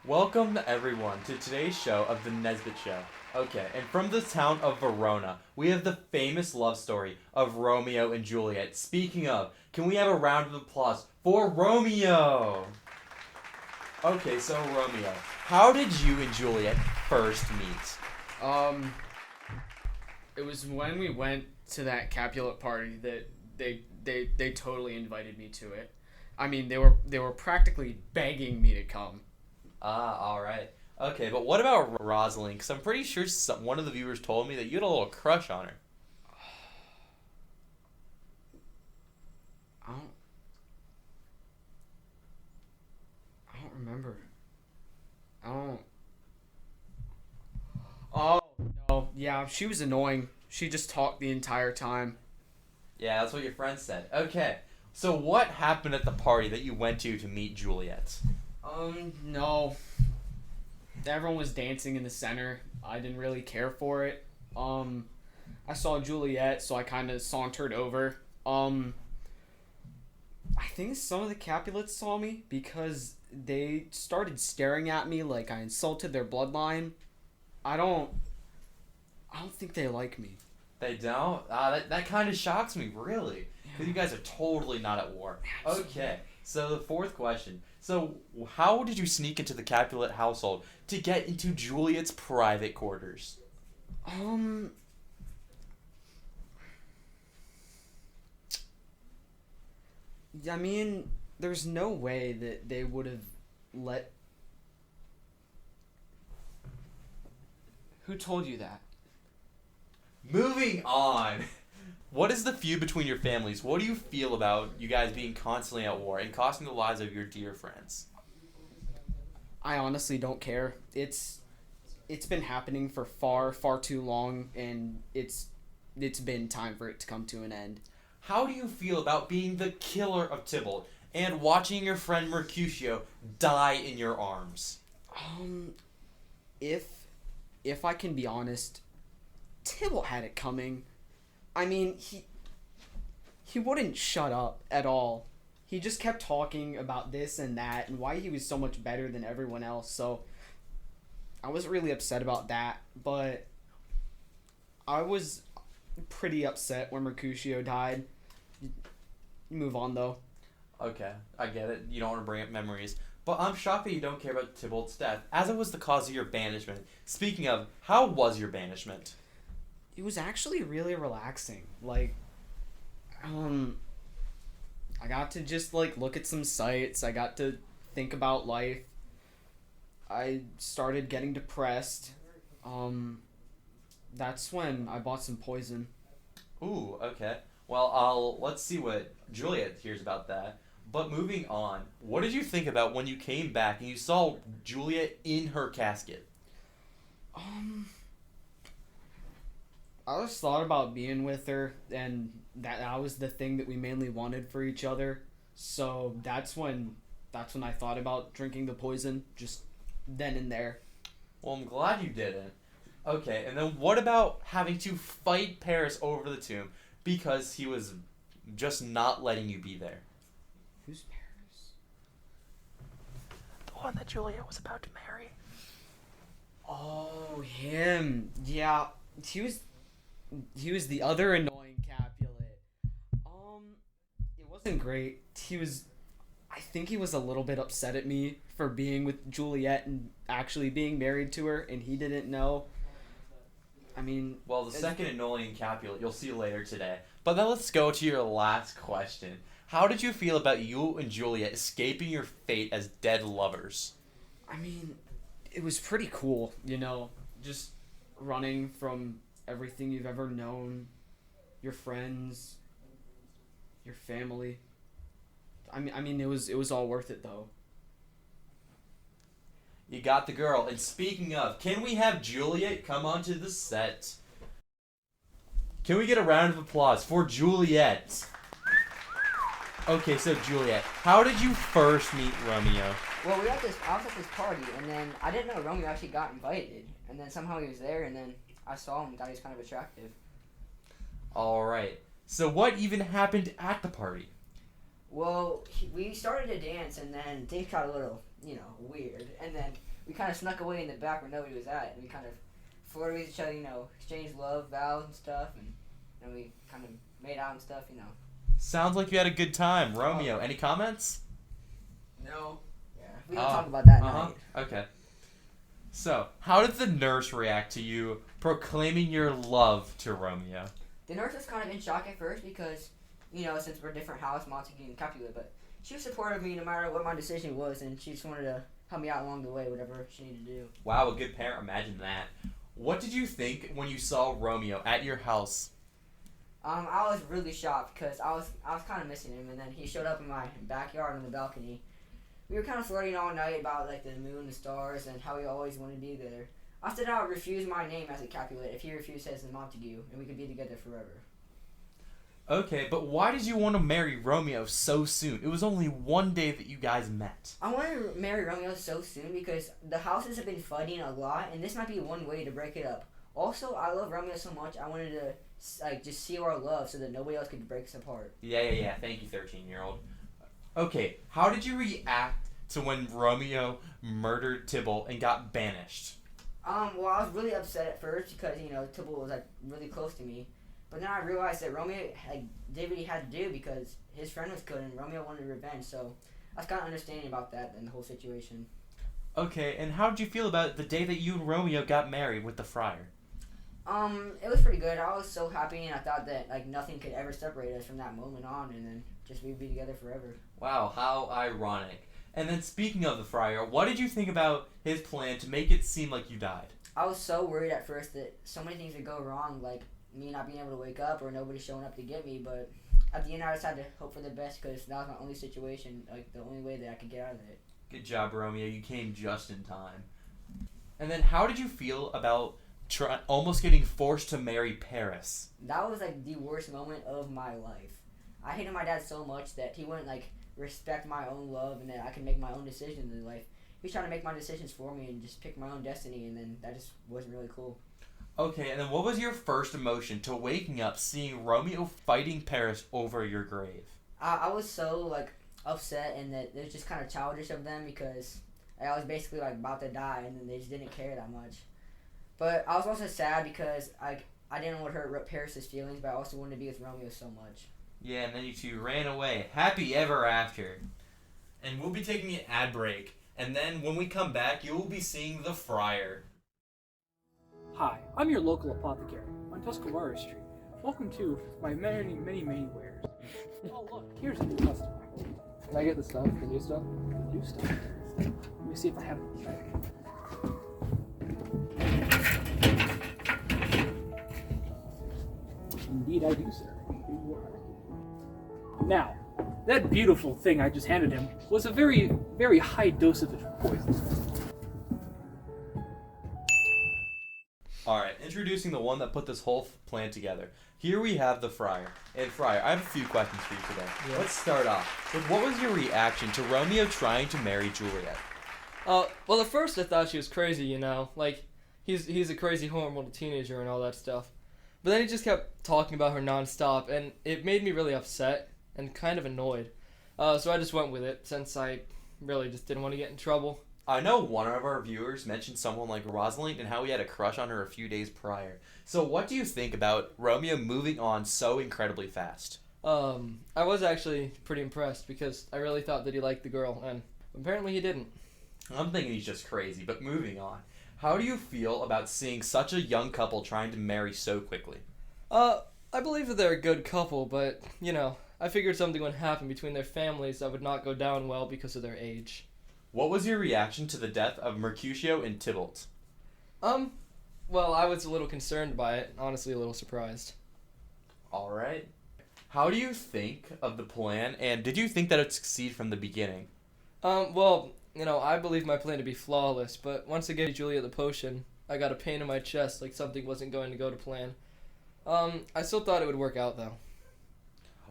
Welcome everyone to today's show of The Nesbit Show. Okay, and from the town of Verona, we have the famous love story of Romeo and Juliet. Speaking of, can we have a round of applause for Romeo? Okay, so Romeo, how did you and Juliet first meet? It was when we went to that Capulet party that they totally invited me to it. I mean, they were practically begging me to come. Ah, alright. Okay, but what about Rosalind? Because I'm pretty sure one of the viewers told me that you had a little crush on her. I don't I don't remember. I don't. Oh no, yeah, she was annoying. She just talked the entire time. Yeah, that's what your friend said. Okay, so what happened at the party that you went to meet Juliet? No. Everyone was dancing in the center. I didn't really care for it. I saw Juliet, so I kind of sauntered over. I think some of the Capulets saw me because they started staring at me like I insulted their bloodline. I don't I don't think they like me. They don't? That kind of shocks me, really. Because you guys are totally not at war. Okay, so the fourth question. So, how did you sneak into the Capulet household to get into Juliet's private quarters? Um, I mean, there's no way that they would have let. Who told you that? Moving on. What is the feud between your families? What do you feel about you guys being constantly at war and costing the lives of your dear friends? I honestly don't care. It's been happening for far too long, and it's been time for it to come to an end. How do you feel about being the killer of Tybalt and watching your friend Mercutio die in your arms? Um, if if I can be honest, Tybalt had it coming. I mean, he wouldn't shut up at all. He just kept talking about this and that and why he was so much better than everyone else. So I was really upset about that, but I was pretty upset when Mercutio died. Move on though. Okay, I get it. You don't want to bring up memories. But I'm shocked that you don't care about Tybalt's death, as it was the cause of your banishment. Speaking of, how was your banishment? It was actually really relaxing. Like, I got to just like look at some sights. I got to think about life. I started getting depressed. That's when I bought some poison. Ooh, okay. Well, let's see what Juliet hears about that. But moving on, what did you think about when you came back and you saw Juliet in her casket? Um, I just thought about being with her, and that was the thing that we mainly wanted for each other. So that's when I thought about drinking the poison, just then and there. Well, I'm glad you didn't. Okay, and then what about having to fight Paris over the tomb because he was just not letting you be there? Who's Paris? The one that Juliet was about to marry. Oh, him. Yeah, he was the other annoying Capulet. It wasn't great. I think he was a little bit upset at me for being with Juliet and actually being married to her, and he didn't know. I mean, Well, the second annoying Capulet you'll see later today. But then let's go to your last question. How did you feel about you and Juliet escaping your fate as dead lovers? I mean, it was pretty cool, just running from everything you've ever known, your friends, your family. I mean, it was all worth it though. You got the girl. And speaking of, can we have Juliet come onto the set? Can we get a round of applause for Juliet? Okay, so Juliet, how did you first meet Romeo? Well, I was at this party, and then I didn't know Romeo actually got invited, and then somehow he was there, and then I saw him and thought he was kind of attractive. Alright, so what even happened at the party? Well, we started to dance, and then things got a little, weird, and then we kind of snuck away in the back where nobody was at, and we kind of flirted with each other, exchanged love vows and stuff, and we kind of made out and stuff. Sounds like you had a good time. Romeo, any comments? No. Yeah, we don't talk about that night. Okay. So, how did the nurse react to you proclaiming your love to Romeo? The nurse was kind of in shock at first because, since we're a different house, Montague and Capulet, but she was supportive of me no matter what my decision was, and she just wanted to help me out along the way, whatever she needed to do. Wow, a good parent. Imagine that. What did you think when you saw Romeo at your house? I was really shocked because I was kind of missing him, and then he showed up in my backyard on the balcony. We were kind of flirting all night about like the moon, the stars, and how he always wanted to be there. I said I would refuse my name as a Capulet if he refused his as Montague, and we could be together forever. Okay, but why did you want to marry Romeo so soon? It was only one day that you guys met. I wanted to marry Romeo so soon because the houses have been fighting a lot, and this might be one way to break it up. Also, I love Romeo so much, I wanted to just seal our love so that nobody else could break us apart. Yeah. Thank you, 13-year-old. Okay, how did you react to when Romeo murdered Tybalt and got banished? Well, I was really upset at first because, Tybalt was, really close to me. But then I realized that Romeo, did what he had to do because his friend was killed and Romeo wanted revenge. So I was kind of understanding about that and the whole situation. Okay, and how did you feel about the day that you and Romeo got married with the friar? It was pretty good. I was so happy, and I thought that, nothing could ever separate us from that moment on, and then just we'd be together forever. Wow, how ironic. And then speaking of the friar, what did you think about his plan to make it seem like you died? I was so worried at first that so many things would go wrong, like me not being able to wake up or nobody showing up to get me, but at the end I just had to hope for the best because that was my only situation, the only way that I could get out of it. Good job, Romeo. You came just in time. And then how did you feel about almost getting forced to marry Paris? That was, the worst moment of my life. I hated my dad so much that he wouldn't, respect my own love and that I could make my own decisions in life. He was trying to make my decisions for me and just pick my own destiny, and then that just wasn't really cool. Okay, and then what was your first emotion to waking up seeing Romeo fighting Paris over your grave? I was so, upset, and that it was just kind of childish of them because I was basically, about to die, and then they just didn't care that much. But I was also sad because I didn't want to hurt Paris' feelings, but I also wanted to be with Romeo so much. Yeah, and then you two ran away. Happy ever after. And we'll be taking an ad break. And then when we come back, you will be seeing the friar. Hi, I'm your local apothecary on Tuscarora Street. Welcome to my many wares. Oh look, here's a new customer. Can I get the stuff? The new stuff? The new stuff. Let me see if I have it. Indeed I do, sir. Now, that beautiful thing I just handed him was a very, very high dose of poison. Alright, introducing the one that put this whole plan together. Here we have the friar. And friar, I have a few questions for you today. Yeah. Let's start off with what was your reaction to Romeo trying to marry Juliet? Well, at first I thought she was crazy, he's a crazy hormonal teenager and all that stuff. But then he just kept talking about her nonstop, and it made me really upset and kind of annoyed. So I just went with it, since I really just didn't want to get in trouble. I know one of our viewers mentioned someone like Rosalind and how he had a crush on her a few days prior. So what do you think about Romeo moving on so incredibly fast? I was actually pretty impressed, because I really thought that he liked the girl, and apparently he didn't. I'm thinking he's just crazy, but moving on. How do you feel about seeing such a young couple trying to marry so quickly? I believe that they're a good couple, but, I figured something would happen between their families that would not go down well because of their age. What was your reaction to the death of Mercutio and Tybalt? Well, I was a little concerned by it, honestly a little surprised. Alright. How do you think of the plan, and did you think that it would succeed from the beginning? Well, I believe my plan to be flawless, but once I gave Juliet the potion, I got a pain in my chest like something wasn't going to go to plan. I still thought it would work out, though.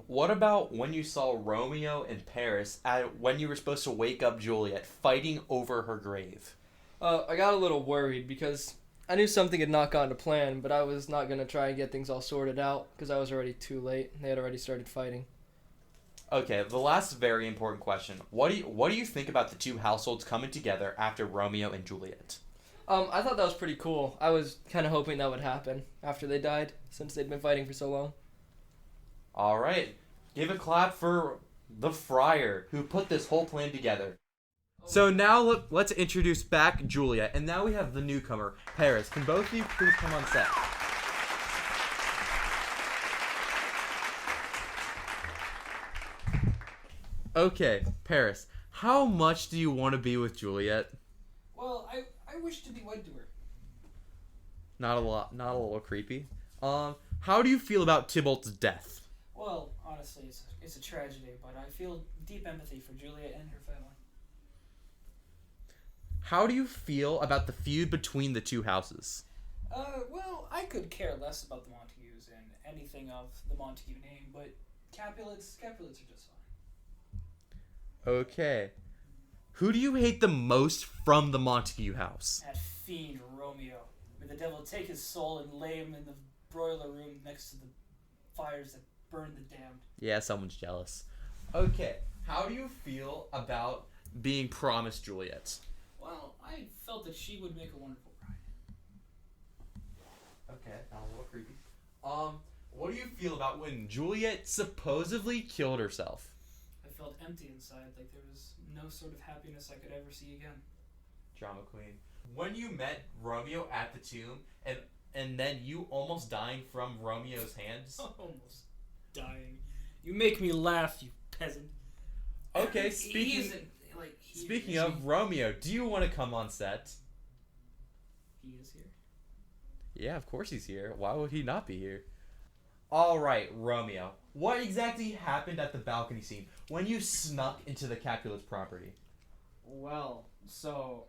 What about when you saw Romeo and Paris when you were supposed to wake up Juliet fighting over her grave? I got a little worried because I knew something had not gone to plan, but I was not going to try and get things all sorted out because I was already too late. They had already started fighting. Okay, the last very important question. What do you think about the two households coming together after Romeo and Juliet? I thought that was pretty cool. I was kind of hoping that would happen after they died, since they'd been fighting for so long. All right, give a clap for the friar who put this whole plan together. So now let's introduce back Juliet, and now we have the newcomer, Paris. Can both of you please come on set? Okay, Paris, how much do you want to be with Juliet? Well, I wish to be wed to her. Not a lot, not a little creepy. How do you feel about Tybalt's death? Well, honestly, it's a tragedy, but I feel deep empathy for Juliet and her family. How do you feel about the feud between the two houses? Well, I could care less about the Montagues and anything of the Montague name, but Capulets are just fine. Okay. Who do you hate the most from the Montague house? That fiend Romeo. May the devil take his soul and lay him in the broiler room next to the fires that burn the damned. Yeah, someone's jealous. Okay. How do you feel about being promised Juliet? Well, I felt that she would make a wonderful bride. Okay, a little creepy. What do you feel about when Juliet supposedly killed herself? I felt empty inside, like there was no sort of happiness I could ever see again. Drama queen. When you met Romeo at the tomb, and then you almost dying from Romeo's hands. Almost dying. You make me laugh, you peasant. Okay, speaking of Romeo, do you want to come on set? He is here. Yeah, of course he's here. Why would he not be here? All right, Romeo. What exactly happened at the balcony scene when you snuck into the Capulets' property? Well, so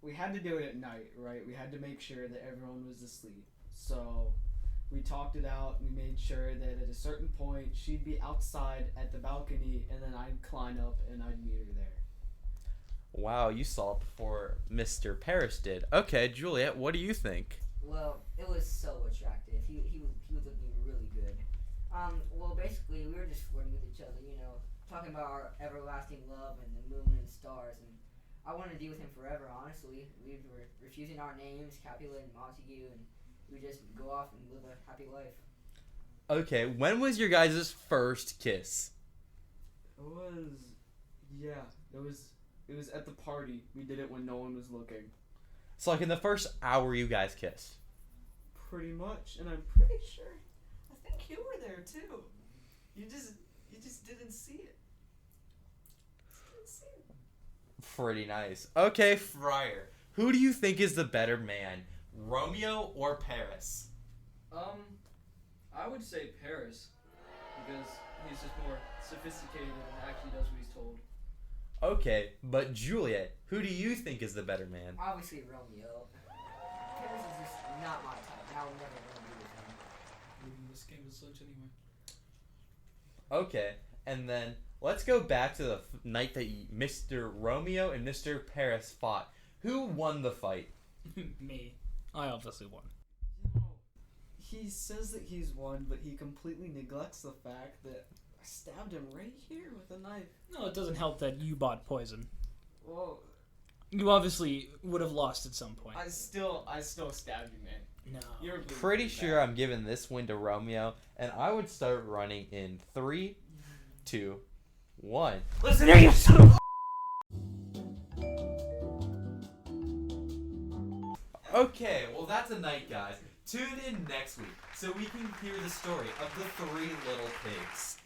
we had to do it at night, right? We had to make sure that everyone was asleep. So we talked it out. We made sure that at a certain point she'd be outside at the balcony, and then I'd climb up and I'd meet her there. Wow, you saw it before Mr. Paris did. Okay, Juliet, what do you think? Well, it was so attractive. He was looking really good. Well, basically, we were just flirting with each other, talking about our everlasting love and the moon and the stars, and I wanted to be with him forever, honestly. We were refusing our names, Capulet and Montague, and we just go off and live a happy life. Okay, when was your guys' first kiss? It was at the party. We did it when no one was looking. So like in the first hour you guys kissed? Pretty much, and I'm pretty sure. I think you were there too. You just didn't see it. Pretty nice. Okay, Friar. Who do you think is the better man, Romeo or Paris? I would say Paris, because he's just more sophisticated and actually does what he's told. Okay, but Juliet, who do you think is the better man? Obviously, Romeo. Paris is just not my type, and I would never want to be with him. Maybe this game is such anyway. Okay, and then let's go back to the night that Mr. Romeo and Mr. Paris fought. Who won the fight? Me. I obviously won. He says that he's won, but he completely neglects the fact that I stabbed him right here with a knife. No, it doesn't help that you bought poison. Well, You obviously would have lost at some point. I still stabbed you, man. No. You're Pretty sure I'm giving this win to Romeo, and I would start running in 3, 2, 1. Listen here, you son of a... Okay, well that's a night, guys. Tune in next week so we can hear the story of the 3 little pigs.